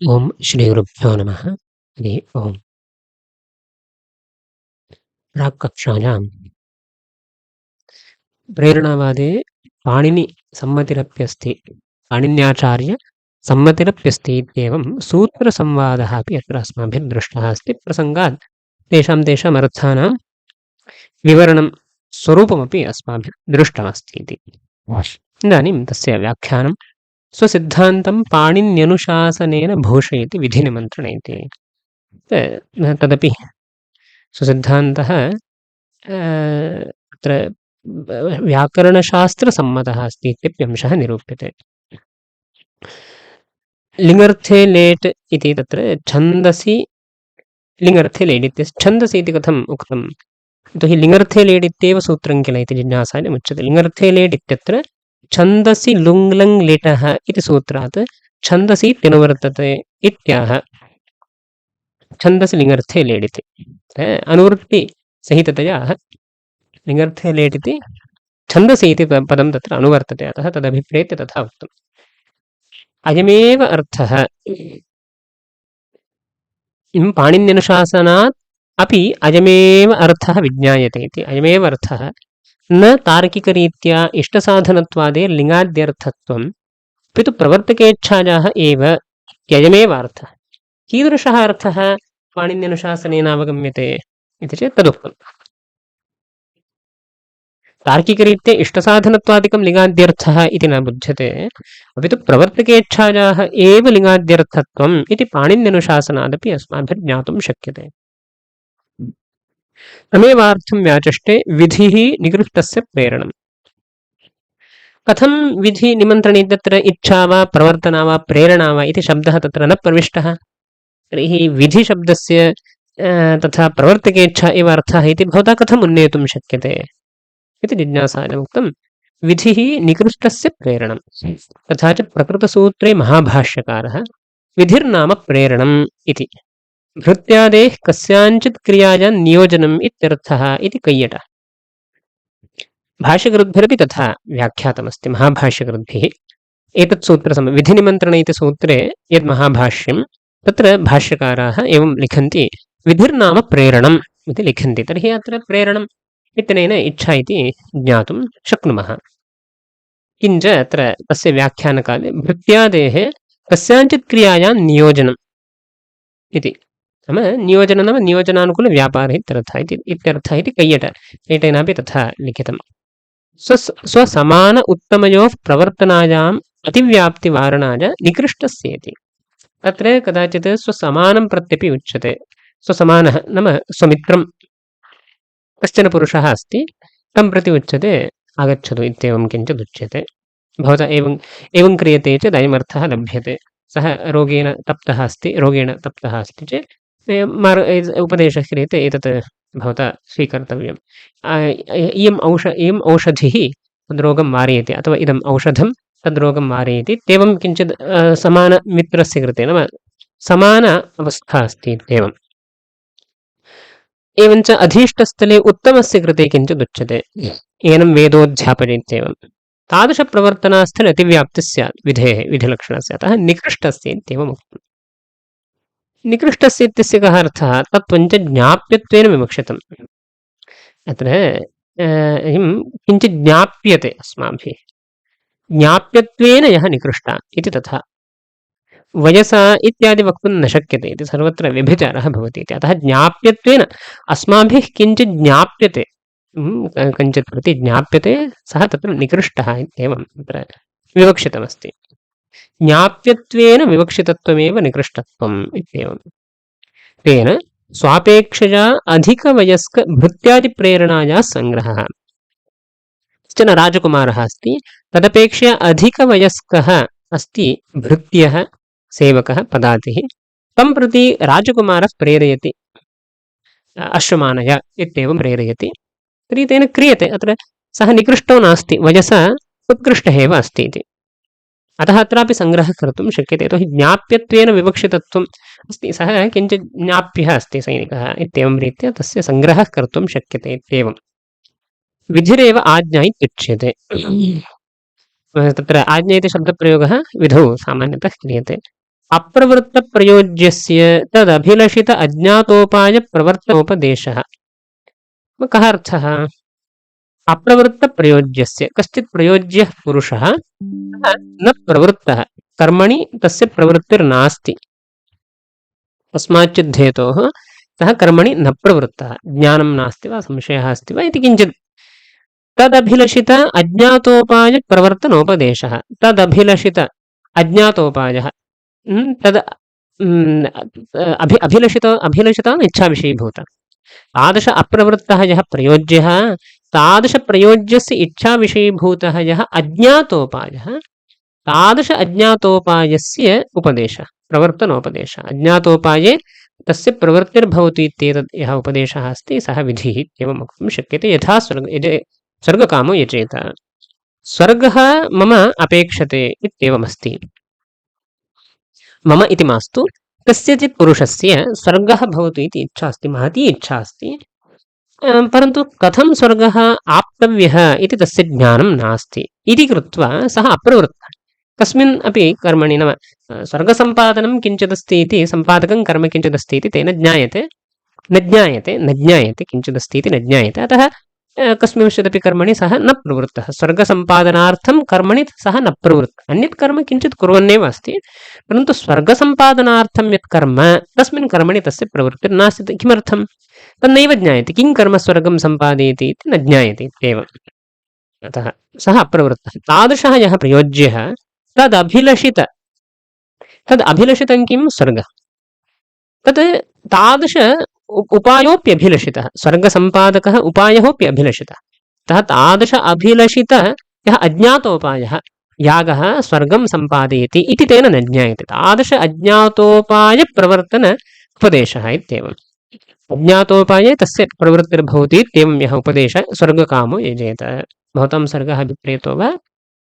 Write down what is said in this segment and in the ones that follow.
ओम श्रीगुरुभ्यो नमः। हरि ओम। प्राक्कक्षायां प्रेरणावादे पाणिनिसम्मतिरप्यस्ति, पाणिन्याचार्यसम्मतिरप्यस्ति इत्येवं सूत्रसंवादः अपि अत्र अस्माभिः दृष्टः अस्ति। प्रसङ्गात् तेषाम् अर्थानां विवरणं स्वरूपमपि अस्माभिः दृष्टमस्ति इति। इदानीं तस्य व्याख्यानं स्वसिद्धान्तं पाणिन्यनुशासनेन भूषयति विधिनिमन्त्रणेन इति। तदपि स्वसिद्धान्तः अत्र व्याकरणशास्त्रसम्मतः अस्ति इत्यप्यंशः निरूप्यते। लिङ्गर्थे लेट् इति तत्र छन्दसि लिङ्गर्थे लेट् इत्यस्य छन्दसि इति कथम् उक्तम्? यतोहि लिङ्गर्थे लेट् इत्येव सूत्रं किल इति जिज्ञासायाम् उच्यते। लिङ्गर्थे लेट् इत्यत्र छन्दसि लुङ् लङ् लिटः इति सूत्रात् छन्दसि इत्यनुवर्तते इत्याह। छन्दसि लिङ्गर्थे लेट् इति अनुवृत्तिसहिततया लिङ्गर्थे लेट् इति छन्दसि इति पदं तत्र अनुवर्तते, अतः तदभिप्रेत्य तथा उक्तम्। अयमेव अर्थः पाणिन्यनुशासनात् अपि अयमेव अर्थः विज्ञायते इति। अयमेव अर्थः न तार्किकरीत्या इष्टसाधनत्वादे लिङ्गाद्यर्थत्वम् अपितु प्रवर्तकेच्छायाः एव इत्ययमेव अर्थः। कीदृशः अर्थः पाणिन्यनुशासनेन अवगम्यते इति चेत् तदुक्तम्। तार्किकरीत्या इष्टसाधनत्वादिकं लिङ्गाद्यर्थः इति न बुध्यते, अपि तु प्रवर्तकेच्छायाः एव लिङ्गाद्यर्थत्वम् इति पाणिन्यनुशासनादपि अस्माभिः ज्ञातुं शक्यते। तमेवार्थं व्याचष्टे विधिः निकृष्टस्य प्रेरणम्। कथं विधिनिमन्त्रणे तत्र इच्छा वा प्रवर्तना वा प्रेरणा वा इति शब्दः तत्र न प्रविष्टः। तर्हि विधिशब्दस्य तथा प्रवर्तकेच्छा एव अर्थः इति भवता कथम् उन्नेतुं शक्यते इति जिज्ञासायाम् उक्तं। विधिः निकृष्टस्य प्रेरणम्। तथा च प्रकृतसूत्रे महाभाष्यकारः विधिर्नाम प्रेरणम् इति भृत्यादेः कस्याञ्चित् क्रियायां नियोजनम् इत्यर्थः इति कैयटः। भाष्यकृद्भिरपि तथा व्याख्यातमस्ति महाभाष्यकृद्भिः। एतत् सूत्रसम विधिनिमन्त्रण इति सूत्रे यद् महाभाष्यं तत्र भाष्यकाराः एवं लिखन्ति, विधिर्नाम प्रेरणम् इति लिखन्ति। तर्हि अत्र प्रेरणम् इत्यनेन इच्छा इति ज्ञातुं शक्नुमः। किञ्च अत्र तस्य व्याख्यानकाले भृत्यादेः कस्याञ्चित् क्रियायां नियोजनम् इति नाम नियोजनं नाम नियोजनानुकूलव्यापारः इत्यर्थः इति कैयटेनापि तथा लिखितम्। स्वसमान उत्तमयोः प्रवर्तनायाम् अतिव्याप्तिवारणाय निकृष्टस्येति। अत्र कदाचित् स्वसमानं प्रत्यपि उच्यते। स्वसमानः नाम स्वमित्रं कश्चन पुरुषः अस्ति, तं प्रति उच्यते आगच्छतु इत्येवं किञ्चित् उच्यते। भवता एवं क्रियते चेत् अयमर्थः लभ्यते। सः रोगेण तप्तः अस्ति चेत् उपदेशः क्रियते, एतत् भवता स्वीकर्तव्यम्। इयम् औषधिः तद्रोगं वारयति, अथवा इदम् औषधं तद्रोगं वारयति इत्येवं किञ्चित् समानमित्रस्य कृते नाम समान अवस्था अस्ति इत्येवम्। एवञ्च अधीष्टस्थले उत्तमस्य कृते किञ्चित् उच्यते, एनं वेदोऽध्यापयति इत्येवं। तादृशप्रवर्तनास्थले अतिव्याप्तिः स्यात् विधेः विधिलक्षणस्य, अतः निकृष्टस्य इत्येवम् उक्तम्। निकृष्टस्य इत्यस्य कः अर्थः? तत्त्वञ्च ज्ञाप्यत्वेन विवक्षितम्। अत्र किञ्चित् ज्ञाप्यते अस्माभिः, ज्ञाप्यत्वेन यः निकृष्टः इति तथा। वयसा इत्यादि वक्तुं न शक्यते इति सर्वत्र व्यभिचारः भवति इति। अतः ज्ञाप्यत्वेन अस्माभिः किञ्चित् ज्ञाप्यते, कञ्चित् प्रति ज्ञाप्यते, सः तत्र निकृष्टः इत्येवं तत्र विवक्षितमस्ति। ज्ञाप्यत्वेन विवक्षितत्वमेव निकृष्टत्वम् इत्येवं। तेन स्वापेक्षया अधिकवयस्कभृत्यादिप्रेरणायाः सङ्ग्रहः। कश्चन राजकुमारः अस्ति, तदपेक्षया अधिकवयस्कः अस्ति भृत्यः सेवकः पदातिः, तं प्रति राजकुमारः प्रेरयति, अश्वमानय इत्येवं प्रेरयति। तर्हि तेन क्रियते, अत्र सः निकृष्टो नास्ति, वयसा उत्कृष्टः एव अस्ति इति। अतः अत्रापि सङ्ग्रहः कर्तुं शक्यते, यतोहि ज्ञाप्यत्वेन विवक्षितत्वम् अस्ति, सः किञ्चित् ज्ञाप्यः अस्ति सैनिकः इत्येवं रीत्या तस्य सङ्ग्रहः कर्तुं शक्यते इत्येवम्। विधिरेव आज्ञा अप्रवृत्तप्रयोज्यस्य तदभिलषित अज्ञातोपायप्रवर्तनोपदेशः। कः अर्थः? अप्रवृत्तप्रयोज्यस्य कश्चित् प्रयोज्यः पुरुषः सः न प्रवृत्तः, कर्मणि तस्य प्रवृत्तिर्नास्ति, कस्माच्चित् हेतोः सः कर्मणि न प्रवृत्तः, ज्ञानं नास्ति वा संशयः अस्ति वा इति किञ्चित्। तदभिलषित अज्ञातोपायप्रवर्तनोपदेशः। तदभिलषित अज्ञातोपायः तद् अभिलषितम् इच्छाविषयीभूतः। तादृश अप्रवृत्तः यः प्रयोज्यः, तादृशप्रयोज्यस्य इच्छाविषयीभूतः यः अज्ञातोपायः, तादृश अज्ञातोपायस्य उपदेशः, प्रवर्तनोपदेशः। अज्ञातोपाये तस्य प्रवृत्तिर्भवति इत्येतद् यः उपदेशः अस्ति सः विधिः इत्येवं वक्तुं शक्यते। यथा स्वर्गकामो यजेत, स्वर्गः मम अपेक्षते इत्येवमस्ति। मम इति मास्तु, कस्यचित् पुरुषस्य स्वर्गः भवतु इति इच्छा अस्ति, महती इच्छा अस्ति, परन्तु कथं स्वर्गः आप्तव्यः इति तस्य ज्ञानं नास्ति इति कृत्वा सः अप्रवृत्तः। कस्मिन् अपि कर्मणि, नाम स्वर्गसम्पादनं किञ्चिदस्ति इति, सम्पादकं कर्म किञ्चिदस्ति इति तेन ज्ञायते, न ज्ञायते किञ्चिदस्ति इति न ज्ञायते। अतः कस्मिंश्चिदपि कर्मणि सः न प्रवृत्तः, स्वर्गसम्पादनार्थं कर्मणि सः न प्रवृत्तः। अन्यत् कर्म किञ्चित् कुर्वन्नेव अस्ति, परन्तु स्वर्गसम्पादनार्थं यत् कर्म तस्मिन् कर्मणि तस्य प्रवृत्तिर्नास्ति। किमर्थं? तन्नैव ज्ञायते, किं कर्म स्वर्गं सम्पादयति इति न ज्ञायते इत्येव। अतः सः अप्रवृत्तः। तादृशः यः प्रयोज्यः तदभिलषितं किं? स्वर्गः। तत् तादृश उपायोऽप्यभिलषितः, स्वर्गसम्पादकः उपायोऽपि अभिलषितः। अतः तादृश अभिलषितः यः अज्ञातोपायः, यागः स्वर्गं सम्पादयति इति तेन न ज्ञायते, तादृश अज्ञातोपायप्रवर्तन उपदेशः इत्येवम्। अज्ञातोपाये तस्य प्रवृत्तिर्भवति इत्येवं यः उपदेशः, स्वर्गकामो यजेत। भवतां स्वर्गः अभिप्रेतो वा,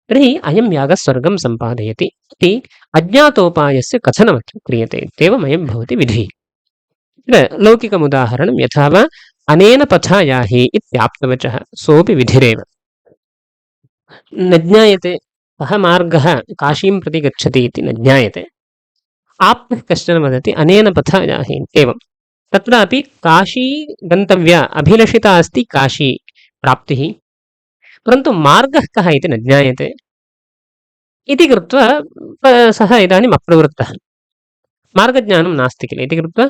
तर्हि अयं यागः स्वर्गं सम्पादयति इति अज्ञातोपायस्य कथनमत्र क्रियते इत्येवमयं भवति विधिः। लौकिकमुदाहरणं यथा वा अनेन पथा याहि इत्याप्तवचः, सोऽपि विधिरेव। न ज्ञायते कः मार्गः काशीं प्रति गच्छति इति न ज्ञायते, आप्तः कश्चन वदति अनेन पथा याहि इत्येवं। तत्रापि काशी गन्तव्या, अभिलषिता अस्ति काशी प्राप्तिः, परन्तु मार्गः कः इति न ज्ञायते इति कृत्वा सः इदानीम् अप्रवृत्तः, मार्गज्ञानं नास्ति किल इति कृत्वा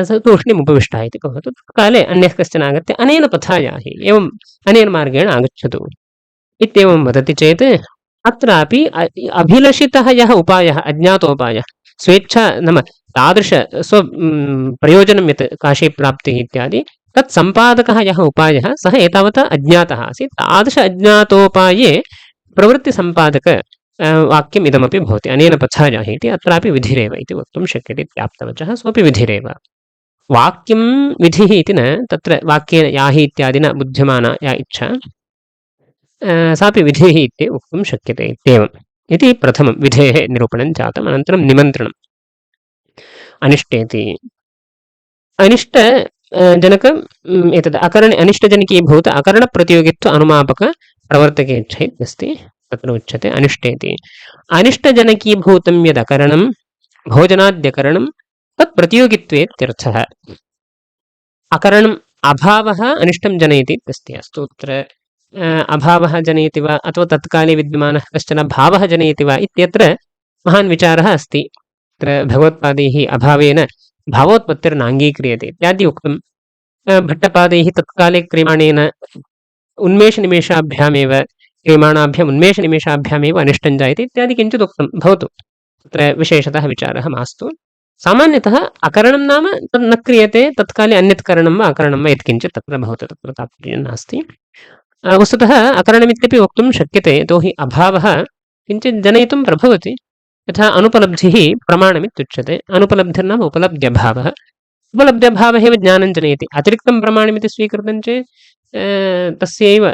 स तूष्णीम् उपविष्टः इति भवतु। काले अन्यः कश्चन आगत्य अनेन पथा याहि, एवम् अनेन मार्गेण आगच्छतु इत्येवं वदति चेत्, अत्रापि अभिलषितः यः उपायः, अज्ञातोपायः, स्वेच्छा नाम तादृश प्रयोजनं यत् काशीप्राप्तिः इत्यादि, तत् सम्पादकः यः उपायः सः एतावता अज्ञातः आसीत्। तादृश अज्ञातोपाये प्रवृत्तिसम्पादक वाक्यम् इदमपि भवति, अनेन पथा याहि इति। अत्रापि विधिरेव इति वक्तुं शक्यते इत्याप्तवचः, सोऽपि विधिरेव। वाक्यं विधिः इति न, तत्र वाक्येन याहि इत्यादिना बुध्यमाना या इच्छा सापि विधिः इति वक्तुं शक्यते इत्येवम्। इति प्रथमं विधेः निरूपणं जातम्। अनन्तरं निमन्त्रणम्। अनिष्टेति, अनिष्ट जनक एतद् अनिष्टजनकीभूत अकरणप्रतियोगित्व अनुमापक प्रवर्तकेच्छा इत्यस्ति, तत्र उच्यते अनिष्टेति। अनिष्टजनकीभूतं यदकरणं भोजनाद्यकरणं तत् प्रतियोगित्वे इत्यर्थः। अकरणम् अभावः अनिष्टं जनयति इत्यस्ति। अस्तु, अत्र अभावः जनयति वा अथवा तत्काले विद्यमानः कश्चन भावः जनयति वा इत्यत्र महान् विचारः अस्ति। तत्र भगवत्पादैः अभावेन भावोत्पत्तिर्नाङ्गीक्रियते इत्यादि उक्तं। भट्टपादैः तत्काले क्रियमाणेन उन्मेषनिमेषाभ्यामेव, क्रियमाणाभ्याम् उन्मेषनिमेषाभ्यामेव अनिष्टं जायते इत्यादि किञ्चित् उक्तं भवतु, तत्र विशेषतः विचारः मास्तु। सामान्यतः अकरणं नाम तद् न क्रियते, तत्काले अन्यत् करणं वा अकरणं वा यत्किञ्चित् तत्र भवति, तत्र तात्पर्यं नास्ति। वस्तुतः अकरणमित्यपि वक्तुं शक्यते, यतोहि अभावः किञ्चित् जनयितुं प्रभवति। यथा अनुपलब्धिः प्रमाणमित्युच्यते। अनुपलब्धिर्नाम उपलब्ध्यभावः, उपलब्ध्यभावः एव ज्ञानं जनयति। अतिरिक्तं प्रमाणमिति स्वीकृतं चेत् तस्यैव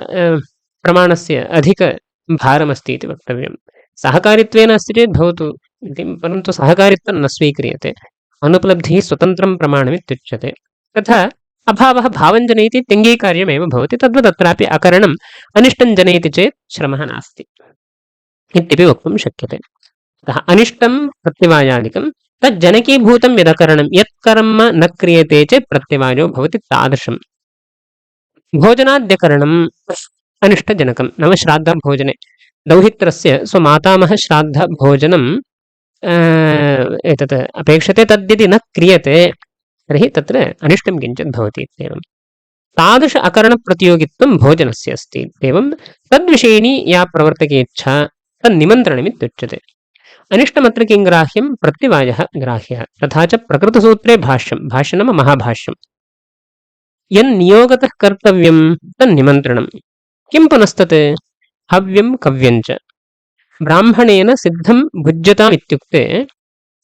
प्रमाणस्य अधिकभारमस्ति इति वक्तव्यं। सहकारित्वेन अस्ति चेत् भवतु इति, परन्तु सहकारित्वं न स्वीक्रियते। अनुपलब्धिः स्वतन्त्रं प्रमाणमित्युच्यते। तथा अभावः भावं जनयति, त्यङ्गीकार्यमेव भवति। तद्वत् अत्रापि अकरणम् अनिष्टं जनयति चेत् श्रमः नास्ति इत्यपि वक्तुं शक्यते। अतः अनिष्टं प्रत्यवायादिकं तज्जनकीभूतं यदकरणं यत्कर्म न क्रियते चेत् प्रत्यवायो भवति तादृशम् भोजनाद्यकरणम् अनिष्टजनकं नाम श्राद्धभोजने दौहित्रस्य स्वमातामहश्राद्धभोजनं एतत् अपेक्षते तद्यदि न क्रियते तर्हि तत्र अनिष्टं किञ्चित् भवति इत्येवं तादृश अकरणप्रतियोगित्वं भोजनस्य अस्ति इत्येवं तद्विषयिणी या प्रवर्तकेच्छा तन्निमन्त्रणमित्युच्यते अनिष्टमत्र किं ग्राह्यं प्रत्यवायः ग्राह्यः तथा च प्रकृतसूत्रे भाष्यं नाम महाभाष्यं यन्नियोगतः कर्तव्यं तन्निमन्त्रणं किं पुनस्तत् हव्यं कव्यं च ब्राह्मणेन सिद्धं भुज्यतामित्युक्ते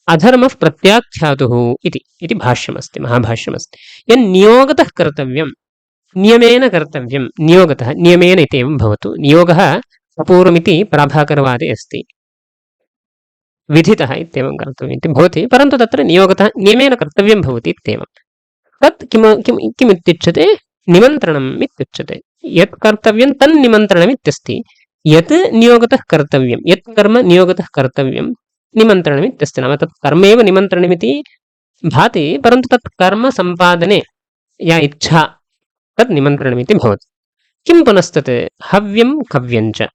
अधर्मः प्रत्याख्यातुः इति भाष्यमस्ति महाभाष्यमस्ति यन्नियोगतः कर्तव्यं नियमेन कर्तव्यं नियोगतः नियमेन इत्येवं भवतु नियोगः अपूर्वमिति प्राभाकरवादे अस्ति विधितः इत्येवं कर्तव्यम् इति भवति परन्तु तत्र नियोगतः नियमेन कर्तव्यं भवति इत्येवं तत् किमित्युच्यते निमन्त्रणम् इत्युच्यते यत् कर्तव्यं तन्निमन्त्रणम् इत्यस्ति यत् नियोगतः कर्तव्यं यत् कर्म नियोगतः कर्तव्यं निमन्त्रणम् इत्यस्ति नाम तत् कर्मेव निमन्त्रणमिति भाति परन्तु तत् कर्म सम्पादने या इच्छा तत् निमन्त्रणमिति भवति किं पुनस्तत् हव्यं कव्यं च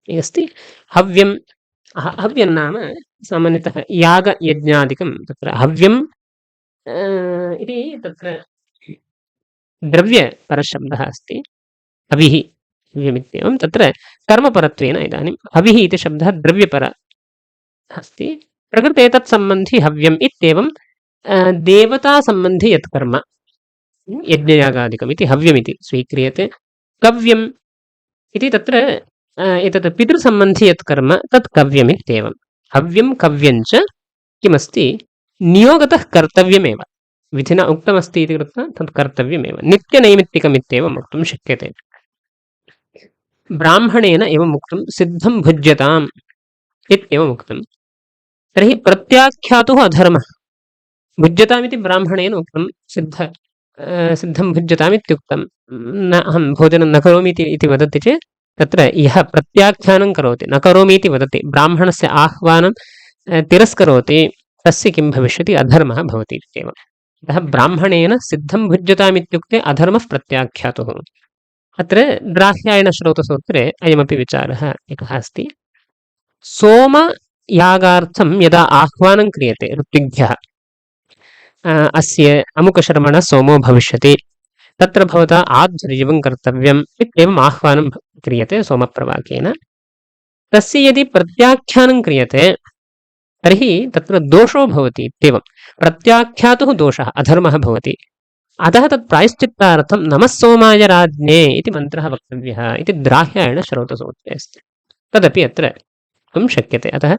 अस्ति हव्यं नाम सामान्यतः यागयज्ञादिकं तत्र हव्यं इति तत्र द्रव्यपरशब्दः अस्ति हविः हव्यमित्येवं तत्र कर्मपरत्वेन इदानीं हविः इति शब्दः द्रव्यपर अस्ति प्रकृते तत्सम्बन्धि हव्यम् इत्येवं देवतासम्बन्धि यत् कर्म यज्ञयागादिकमिति हव्यमिति स्वीक्रियते कव्यम् इति तत्र एतत् पितृसम्बन्धि यत् कर्म तत् कव्यमित्येवं हव्यं कव्यं च किमस्ति नियोगतः कर्तव्यमेव विधिना उक्तमस्ति इति कृत्वा तत् कर्तव्यमेव नित्यनैमित्तिकमित्येवं वक्तुं शक्यते ब्राह्मणेन एवम् उक्तं सिद्धं भुज्यताम् इत्येवम् उक्तं तर्हि प्रत्याख्यातुः अधर्मः भुज्यतामिति ब्राह्मणेन उक्तं सिद्धं भुज्यतामित्युक्तं न अहं भोजनं न करोमि इति वदति चेत् तत्र यः प्रत्याख्यानं करोति न करोमि इति वदति ब्राह्मणस्य आह्वानं तिरस्करोति तस्य किं भविष्यति अधर्मः भवति इत्येवम् अतः ब्राह्मणेन सिद्धं भुज्यतामित्युक्ते अधर्मः प्रत्याख्यातुः अत्र ग्राह्यायणश्रौतसूत्रे अयमपि विचारः एकः अस्ति सोमयागार्थं यदा आह्वानं क्रियते ऋत्विग्भ्यः अस्य अमुकशर्मणः सोमो भविष्यति तत्र भवता आध्वर्यं कर्तव्यम् इत्येवम् आह्वानं क्रियते सोमप्रवाकेन तस्य यदि प्रत्याख्यानं क्रियते तर्हि तत्र दोषो भवति इत्येवं प्रत्याख्यातुः दोषः अधर्मः भवति अतः तत् प्रायश्चित्तार्थं नमः सोमाय राज्ञे इति मन्त्रः वक्तव्यः इति ग्राह्यायणश्रौतसूत्रे अस्ति तदपि अत्र वक्तुं शक्यते अतः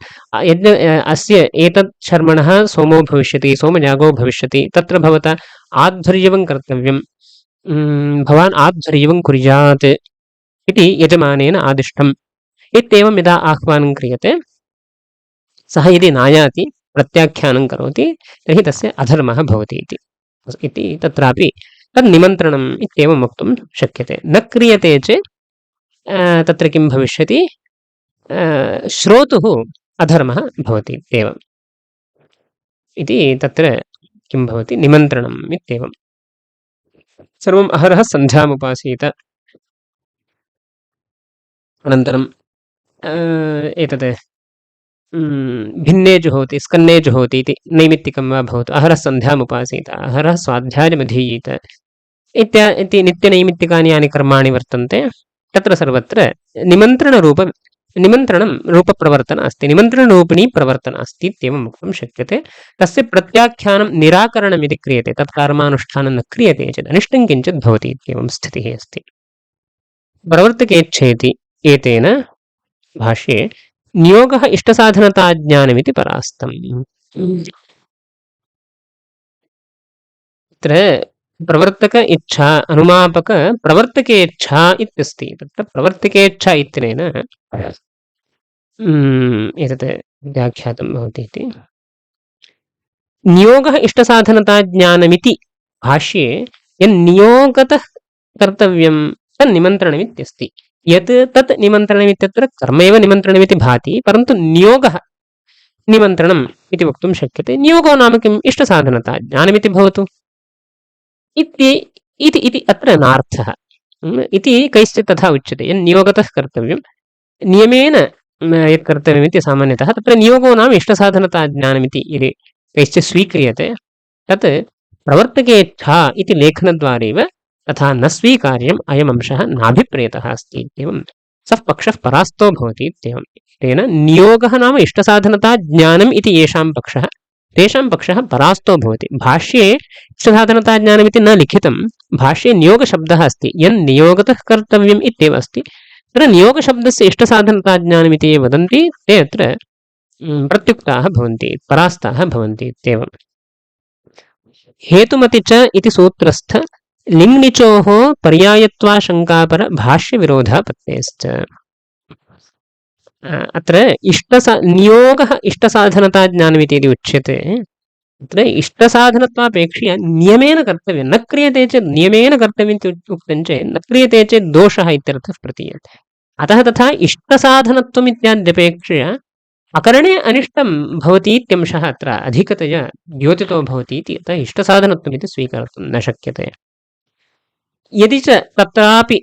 अस्य एतत् शर्मणः सोमो भविष्यति सोमयागो भविष्यति तत्र भवता आध्वर्यं कर्तव्यं भवान् आध्वर्यं कुर्यात् इति यजमानेन आदिष्टम् इत्येवं यदा आह्वानं क्रियते सः यदि नायाति प्रत्याख्यानं करोति तर्हि तस्य अधर्मः भवति इति तत्रापि तद् निमन्त्रणम् इत्येवं वक्तुं शक्यते न क्रियते चेत् तत्र किं भविष्यति श्रोतुः अधर्मः भवति इत्येवम् इति तत्र किं भवति निमन्त्रणम् इत्येवं सर्वम् अहरः सन्ध्यामुपासीत अनन्तरं एतत् भिन्ने जुहोति स्कन्ने जुहोति इति नैमित्तिकं वा भवतु अहरः सन्ध्यामुपासीत अहरः स्वाध्यायमधीयीत इति नित्यनैमित्तिकानि यानि कर्माणि वर्तन्ते तत्र सर्वत्र निमन्त्रणं रूपप्रवर्तन अस्ति निमन्त्रणरूपिणी प्रवर्तन अस्ति इत्येवं वक्तुं शक्यते तस्य प्रत्याख्यानं निराकरणम् इति क्रियते तत् कर्मानुष्ठानं न क्रियते चेत् अनिष्टं किञ्चित् भवति इत्येवं स्थितिः अस्ति प्रवर्तकेच्छेति एतेन भाष्ये नियोगः इष्टसाधनताज्ञानमिति परास्तम् तत्र प्रवर्तक इच्छा अनुमापक प्रवर्तकेच्छा इत्यस्ति तत्र प्रवर्तकेच्छा इत्यनेन एतत् व्याख्यातं भवति इति नियोगः इष्टसाधनताज्ञानमिति भाष्ये यन्नियोगतः कर्तव्यं तन्निमन्त्रणमित्यस्ति यत् तत् निमन्त्रणमित्यत्र कर्मैव निमन्त्रणमिति भाति, परन्तु नियोगः निमन्त्रणम् इति वक्तुं शक्यते। नियोगो नाम किम्? इष्टसाधनता ज्ञानमिति भवतु इति इति अत्र नार्थः। इति कैश्चित् तथा उच्यते, यन्नियोगतः कर्तव्यं नियमेन यत् कर्तव्यमिति सामान्यतः तत्र नियोगो नाम इष्टसाधनता ज्ञानमिति यदि कैश्चित् स्वीक्रियते तत् प्रवर्तकेच्छा इति लेखनद्वारैव तथा न स्वीकार्यम् अयमंशः नाभिप्रेतः अस्ति इत्येवं सः पक्षः परास्तो भवति इत्येवं। तेन नियोगः नाम इष्टसाधनता ज्ञानम् इति येषां पक्षः तेषां पक्षः परास्तो भवति। भाष्ये इष्टसाधनता ज्ञानमिति न लिखितं, भाष्ये नियोगशब्दः अस्ति, यन्नियोगतः कर्तव्यम् इत्येव अस्ति। तत्र नियोगशब्दस्य इष्टसाधनता ज्ञानमिति ये वदन्ति ते अत्र प्रत्युक्ताः भवन्ति, परास्ताः भवन्ति इत्येवम्। हेतुमति च इति सूत्रस्थ लिङ्निचोः पर्यायत्वाशङ्कापर भाष्यविरोधापत्तेश्च। अत्र नियोगः इष्टसाधनता ज्ञानमिति यदि उच्यते अत्र इष्टसाधनत्वापेक्षया नियमेन कर्तव्यं, न क्रियते चेत् नियमेन कर्तव्यम् उक्तं चेत् न क्रियते चेत् दोषः इत्यर्थः प्रतीयते। अतः तथा इष्टसाधनत्वम् इत्याद्यपेक्षया अकरणे अनिष्टं भवति इत्यंशः अत्र अधिकतया द्योतितो भवति इति अतः इष्टसाधनत्वम् इति स्वीकर्तुं न शक्यते। यदि च तत्रापि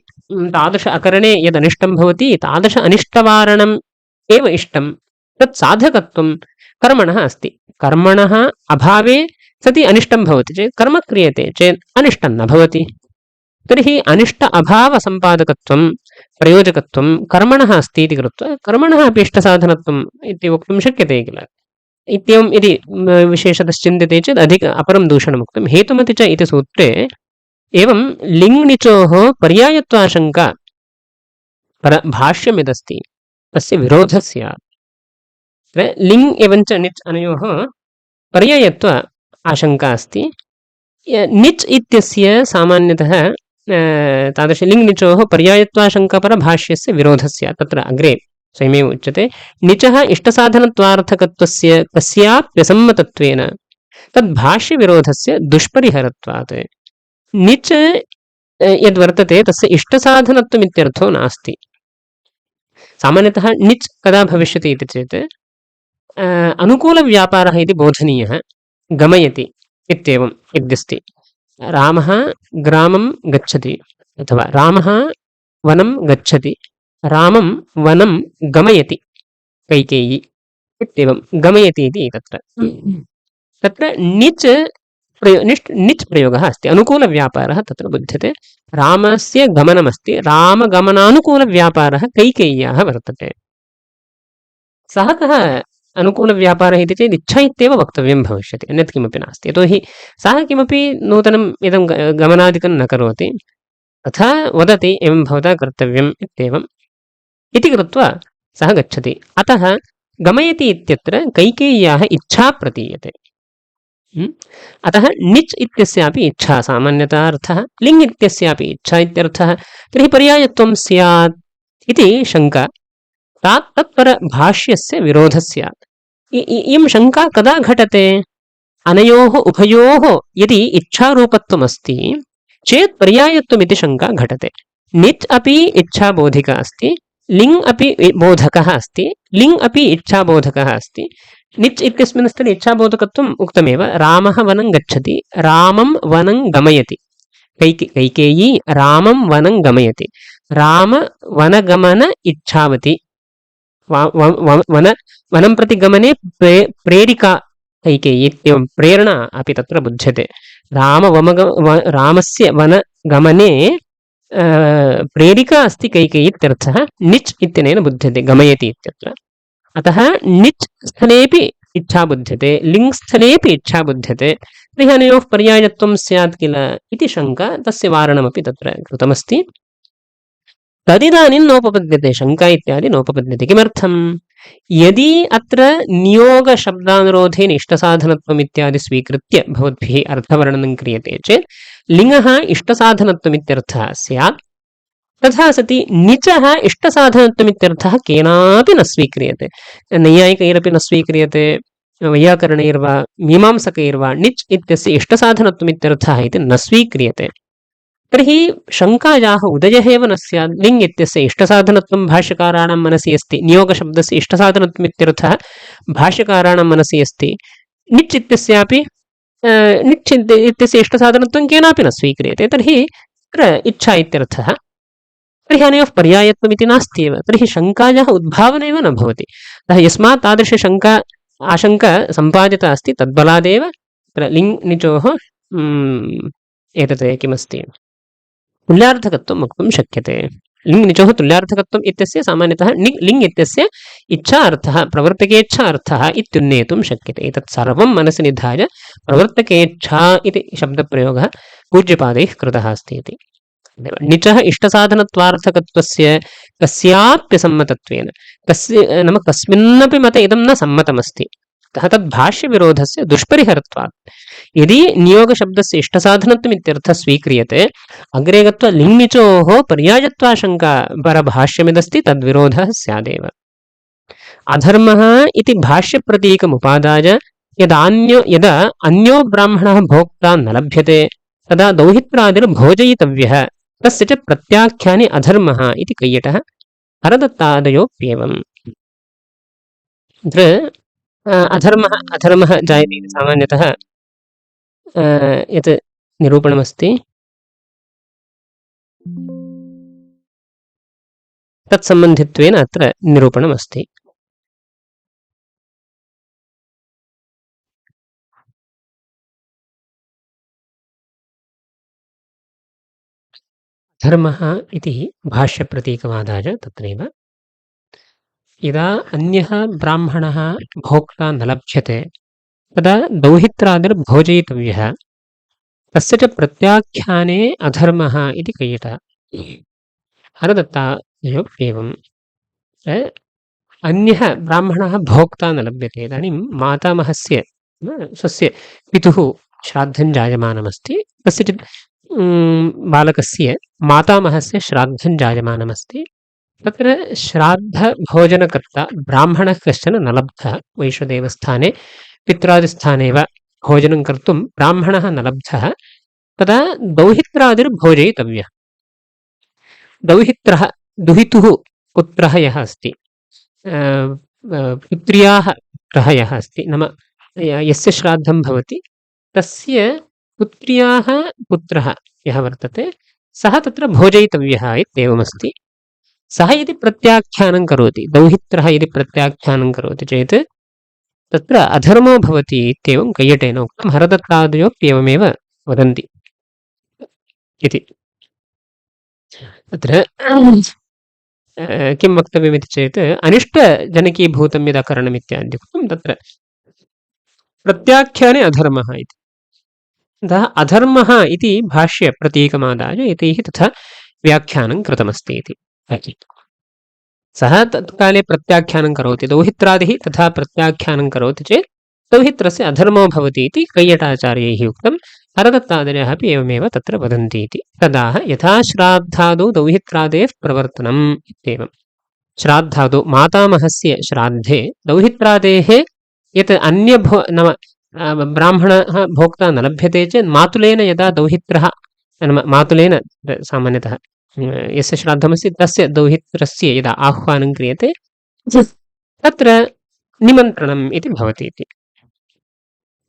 तादृश अकरणे यदनिष्टं भवति तादृश अनिष्टवारणम् एव इष्टं तत् साधकत्वं कर्मणः अस्ति। कर्मणः अभावे सति अनिष्टं भवति चेत् कर्म क्रियते चेत् अनिष्टं न भवति। तर्हि अनिष्ट अभावसम्पादकत्वं प्रयोजकत्वं कर्मणः अस्ति इति कृत्वा कर्मणः अपि इष्टसाधनत्वम् इति वक्तुं शक्यते किल। इत्येवं यदि विशेषतश्चिन्त्यते चेत् अपरं दूषणमुक्तं। हेतुमति च इति सूत्रे एवं लिङ्निचोः पर्यायत्वाशङ्का भाष्यमिदस्ति तस्य विरोधः स्यात्। लिङ् एवञ्च निच् अनयोः पर्यायत्व आशङ्का अस्ति। निच् इत्यस्य सामान्यतः तादृश लिङ्निचोः पर्यायत्वाशङ्कापरभाष्यस्य विरोधः स्यात्। तत्र अग्रे स्वयमेव उच्यते निचः इष्टसाधनत्वार्थकत्वस्य कस्याप्यसम्मतत्वेन तद्भाष्यविरोधस्य दुष्परिहरत्वात्। निच् यद्वर्तते तस्य इष्टसाधनत्वमित्यर्थो नास्ति। सामान्यतः निच् कदा भविष्यति इति चेत् अनुकूलव्यापारः इति बोधनीयः गमयति इत्येवं यद्यस्ति। रामः ग्रामं गच्छति अथवा रामः वनं गच्छति, रामं वनं गमयति कैकेयी इत्येवं गमयति इति तत्र निच् प्रयोगः अस्ति, अनुकूलव्यापारः तत्र बुध्यते। रामस्य गमनमस्ति, रामगमनानुकूलव्यापारः कैकेय्याः वर्तते। सः कः अनुकूलव्यापारः इति चेत् इच्छा इत्येव वक्तव्यं भविष्यति, अन्यत् किमपि नास्ति। यतोहि सः किमपि नूतनं इदं गमनादिकं न करोति, तथा वदति एवं भवता कर्तव्यम् इत्येवम् इति कृत्वा सः गच्छति। अतः गमयति इत्यत्र कैकेय्याः इच्छा प्रतीयते। अतः निच् इत्यस्यापि इच्छा सामान्यतः अर्थः, लिङ् इत्यस्यापि इच्छा इत्यर्थः। तर्हि पर्यायत्वं स्यात् इति शङ्का। तत्परभाष्यस्य विरोधः स्यात्। इयं शङ्का कदा घटते? अनयोः उभयोः यदि इच्छारूपत्वमस्ति चेत् पर्यायत्वमिति शङ्का घटते। निच् अपि इच्छाबोधिका अस्ति, लिङ् अपि बोधकः अस्ति, लिङ् अपि इच्छाबोधकः अस्ति। निच् इत्यस्मिन् स्थले इच्छाबोधकत्वम् उक्तमेव। रामः वनं गच्छति, रामं वनं गमयति, कैकेयी रामं वनं गमयति, रामवनगमन इच्छावति, वनं प्रति गमने प्रेरिका कैकेयी इत्येवं प्रेरणा अपि तत्र बुध्यते। रामस्य वनगमने प्रेरिका अस्ति कैकेयी इत्यर्थः निच् इत्यनेन बुध्यते गमयति इत्यत्र। अतः निच् स्थलेपि इच्छा बुध्यते, लिङ् स्थलेपि इच्छा बुध्यते। तर्हि अनयोः पर्यायत्वं स्यात् किल इति शङ्का, तस्य वारणमपि तत्र कृतमस्ति। तदिदानीं नोपपद्यते, शङ्का इत्यादि नोपपद्यते। किमर्थम्? यदि अत्र नियोगशब्दानुरोधेन इष्टसाधनत्वम् इत्यादि स्वीकृत्य भवद्भिः अर्थवर्णनं क्रियते चेत् लिङ्गः इष्टसाधनत्वमित्यर्थः स्यात्। तथा सति निचः इष्टसाधनत्वमित्यर्थः केनापि न स्वीक्रियते। नैयायिकैरपि न स्वीक्रियते, वैयाकरणैर्वा मीमांसकैर्वा निच् इत्यस्य इष्टसाधनत्वमित्यर्थः इति न स्वीक्रियते। तर्हि शङ्कायाः उदयः एव न स्यात्। लिङ् इत्यस्य इष्टसाधनत्वं भाष्यकाराणां मनसि अस्ति, नियोगशब्दस्य इष्टसाधनत्वम् इत्यर्थः भाष्यकाराणां मनसि अस्ति। निच् इत्यस्यापि निच् इत्यस्य इष्टसाधनत्वं केनापि न स्वीक्रियते, तर्हि तत्र इच्छा इत्यर्थः। तर्हि अनयोः पर्यायत्वमिति नास्ति एव, तर्हि शङ्कायाः उद्भावनमेव न भवति। अतः यस्मात् तादृशशङ्का आशङ्का सम्पादिता अस्ति तद्बलादेव तत्र लिङ् निचोः एतत् किमस्ति तुल्यार्थकत्वं वक्तुं शक्यते। लिङ् निचोः तुल्यार्थकत्वम् इत्यस्य सामान्यतः लिङ् इत्यस्य इच्छा अर्थः प्रवर्तकेच्छा अर्थः इत्युन्नेतुं शक्यते। एतत् सर्वं मनसि निधाय प्रवर्तकेच्छा इति शब्दप्रयोगः पूज्यपादैः कृतः अस्ति इति। निचः इष्टसाधनत्वार्थकत्वस्य कस्याप्यसम्मतत्वेन नाम कस्मिन्नपि मते इदं न सम्मतमस्ति। अतः तद्भाष्यविरोधस्य दुष्परिहरत्वात् यदि नियोगशब्दस्य इष्टसाधनत्वमित्यर्थः स्वीक्रियते, अग्रे गत्वा लिङ्निचोः पर्यायत्वाशङ्का परभाष्यमिदस्ति तद्विरोधः स्यादेव। अधर्मः इति भाष्यप्रतीकमुपादाय यदा अन्यो ब्राह्मणः भोक्ता न लभ्यते तदा दौहित्रादिर्भोजयितव्यः तस्य च प्रत्याख्याने अधर्मः इति कैयटः हरदत्तादयोऽप्येवम्। अधर्मः जायते इति सामान्यतः यत् निरूपणमस्ति तत्सम्बन्धित्वेन अत्र निरूपणमस्ति। धर्मः इति भाष्यप्रतीकवादाय तत्रैव यदा अन्यः ब्राह्मणः भोक्ता न लभ्यते तदा दौहित्रादिर्भोजयितव्यः तस्य च प्रत्याख्याने अधर्मः इति कैयटः हरदत्तादयोऽप्येवम्। अन्यः ब्राह्मणः भोक्ता न लभ्यते, इदानीं मातामहस्य स्वस्य पितुः श्राद्धं जायमानमस्ति, कस्यचित् बालकस्य मातामहस्य श्राद्धं जायमानमस्ति। तत्र श्राद्धभोजनकर्ता ब्राह्मणः कश्चन न लब्धः, वैश्वदेवस्थाने पित्रादिस्थाने वा भोजनं कर्तुं ब्राह्मणः न लब्धः, तदा दौहित्रादिर्भोजयितव्यः। दौहित्रः दुहितुः पुत्रः यः अस्ति, पुत्र्याः पुत्रः यः अस्ति, नाम यस्य श्राद्धं भवति तस्य पुत्र्याः पुत्रः यः वर्तते सः तत्र भोजयितव्यः इत्येवमस्ति। सः यदि प्रत्याख्यानं करोति, दौहित्रः यदि प्रत्याख्यानं करोति चेत् तत्र अधर्मो भवति इत्येवं कैयटेन उक्तं। हरदत्तादयोऽप्येवमेव वदन्ति इति। तत्र किं वक्तव्यमिति चेत् अनिष्टजनकीभूतं यदा करणमित्याद्युक्तं तत्र प्रत्याख्याने अधर्मः इति। अतः अधर्मः इति भाष्यप्रतीकमादाय एतैः तथा व्याख्यानं कृतमस्ति इति। सः तत्काले प्रत्याख्यानं करोति, दौहित्रादिः तथा प्रत्याख्यानं करोति चेत् दौहित्रस्य अधर्मो भवति इति कैयटाचार्यैः उक्तं। हरदत्तादयः अपि एवमेव तत्र वदन्ति इति। तदाह यथा श्राद्धादौ दौहित्रादेः प्रवर्तनम् इत्येवं। श्राद्धादौ मातामहस्य श्राद्धे दौहित्रादेः यत् नाम ब्राह्मणः भोक्ता न लभ्यते चेत् मातुलेन यदा दौहित्रः नाम मातुलेन सामान्यतः यस्य श्राद्धमस्ति तस्य दौहित्रस्य यदा आह्वानं क्रियते तत्र निमन्त्रणम् इति भवति इति